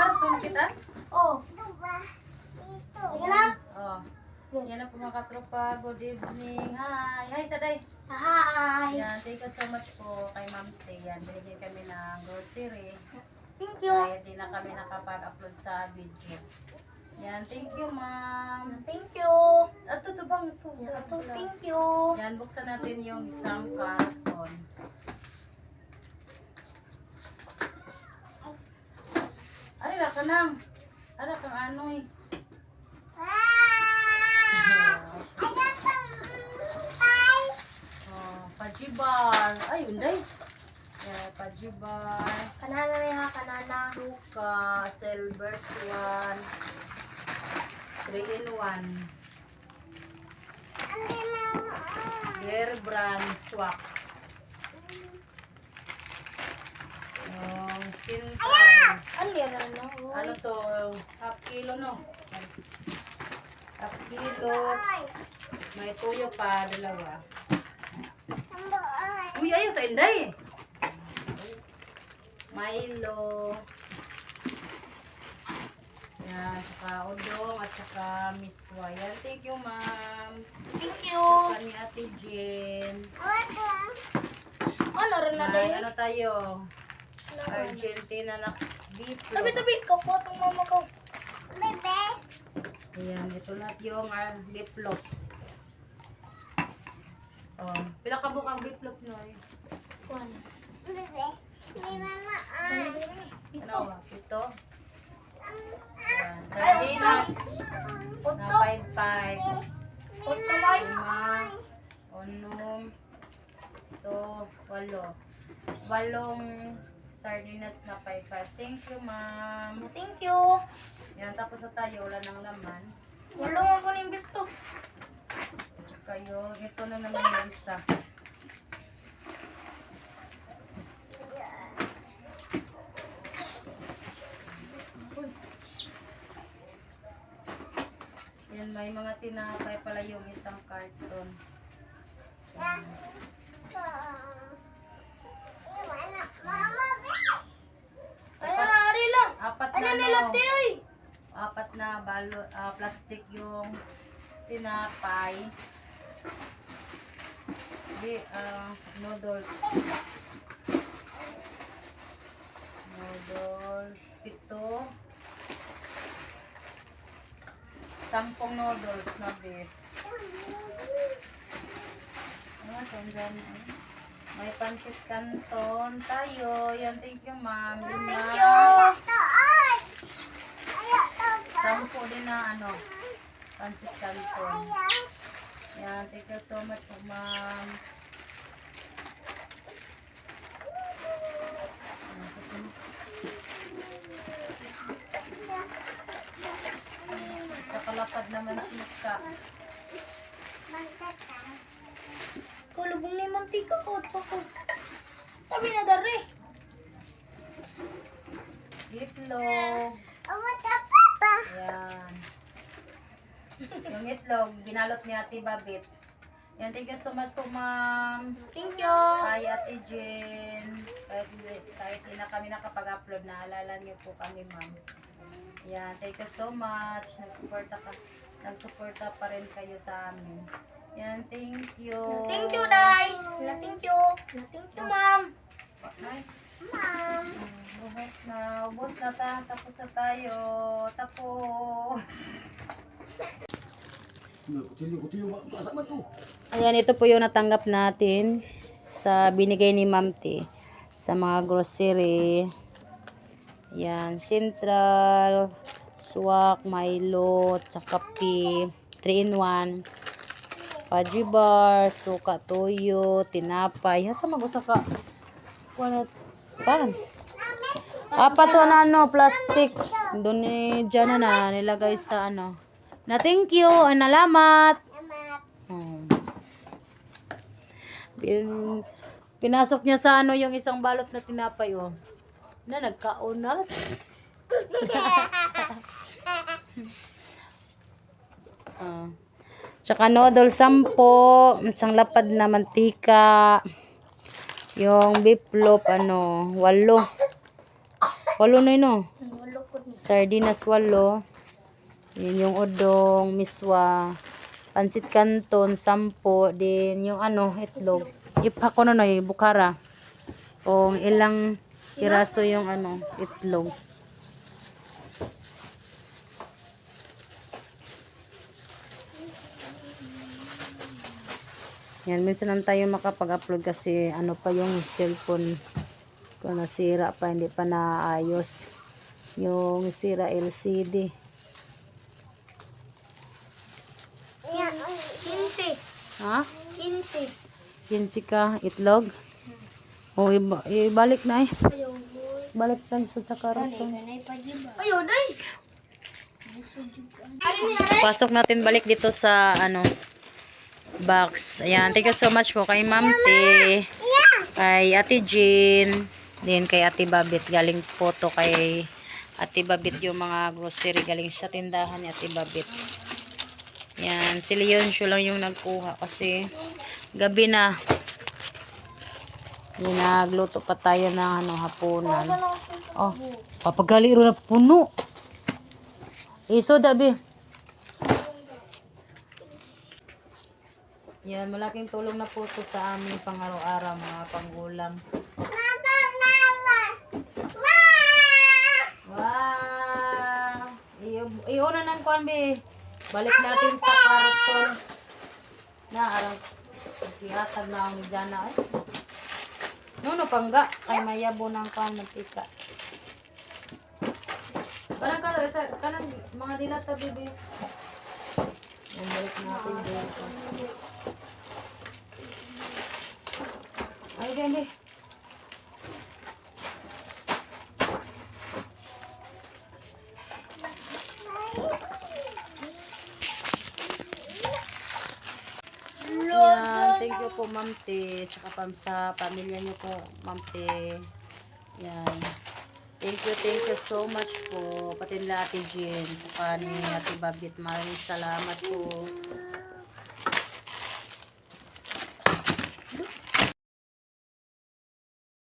karton kita? Oh. Ayan na. Oh. Yan na po mga katropa. Good evening. Hi. Hi, Saday. Hi. Yan. Thank you so much po kay Ma'am Tay. Yan. Binigyan kami ng grocery. Thank you. Kaya di na kami nakapag-upload sa video. Yan. Thank you, Ma'am. Thank you. At ito bang ito? Thank you. Yan. Buksan natin yung isang karton. Ay, raka nang. Ara kang ano eh. Oh, pajibar. Ay, unday. Yeah, pajibar. Kanana na yung kanana. Suka, silver swan. 3-in-1. Bear brand swak. Sintan. Ano yan? Ano to? Half kilo no? Half kilo. May tuyo pa, dalawa. Uy, ayaw sa inday. Milo. Yan, saka udong at saka miswa. Yan, thank you, ma'am. Thank you. Saka ni Ate Jen. Ano rin na May rin? ano tayo? Argentina na beef. Tabi-tabi. Kapo itong mama ko. Ayan, ito lahat yung beef loaf. Oh, pila ka bukang beef loaf no? One. Ano ba? Ito? Ayan, sardinas na Otso. 5-5. Otso may. 5, unong, ito, 8. 8 sardinas na 5-5. Thank you, ma'am. Thank you. Yan, tapos na tayo, wala nang laman. Wala nga ko ng beef to. Kayo, ito na naman yung isa. Yan, may mga tinapay pala yung isang karton. Yan. Ano na, ari lang. Apat Ano na nila, no, Tioy? apat na plastic yung tinapay. Di, noodles. Noodles. 7. 10 noodles na beef. Dyan. May pancit canton tayo. Yan, thank you, ma'am. Thank you. 10 din na pancit canton. Yan, thank you so much, ma'am. Kakalapad naman sika. Kulubong na yung mantika ko. Sabi na dari. Itlog. Yan. Yung itlog, binalot ni Ate Babit. Yan, thank you so much po, ma'am. Thank you. Hi, Ate Jen. Kahit hindi na kami nakapag-upload, naalala niyo po kami, ma'am. Yan, thank you so much. Nagsuporta pa rin kayo sa amin. Yan, thank you. Thank you, Day. Thank you. Thank you, Ma'am. Hi. Ubos na ta. Tapos na tayo. Tapos. Ayan, ito po yung natanggap natin sa binigay ni Ma'am T sa mga grocery. Yan, Central, Swak, Milo, tsaka kape, 3-in-1, pajibar, suka, toyo, tinapay. Hasa mag-usa ka? Pan. Apat to na plastic. Doon ni dyan na nilagay sa Na thank you, nalamat. Pinasok niya sa yung isang balot na tinapay na nagkaunat. Tsaka noodle 10, isang lapad na mantika. Yung beef loaf 8. 8 na yun. Walo. sardinas 8. Yun yung udong, miswa, pansit canton 10, din yung ano, itlog. Ipako no yung bukara. Kung ilang piraso yung ano, itlog. Yan, minsan lang tayo makapag-upload kasi ano pa yung cellphone ko nasira pa, hindi pa naayos. Yung sira LCD. 15. Ha? 15. 15 ka, itlog? O, ibalik na eh. Ayaw, boy. Balik lang sa karaton. Ayaw, day. Alin niya, day? Pasok natin balik dito sa ano box. Ayan, thank you so much po kay Ma'am T, kay Ate Jean, din kay Ate Babit. Galing po to kay Ate Babit yung mga grocery galing sa tindahan ni Ate Babit. Yan, si Leoncio lang yung nagkuha kasi gabi na. Yan, nagluto pa tayo ng ano, hapunan. Oh, papagali ro na puno. Iso dabi. Yan, malaking tulong na po ito sa aming pang-araw-araw, mga pang-ulam. Wow! Iuna ng kuwan, be. Balik natin sa karton. Na, arang ihatag na ang dyan na, eh. Nuno, pangga. Kay mayabo ng kuwan, mantika. Kanang mga dilata, bebe. Yan, balik natin dito. Ay, hindi. Yan, thank you po, Ma'am T. Tsaka sa pamilya niyo po, Ma'am T. Yan. Thank you so much po. Pati nila Ate Jean. Saka ni Ate Babit. Maraming salamat po.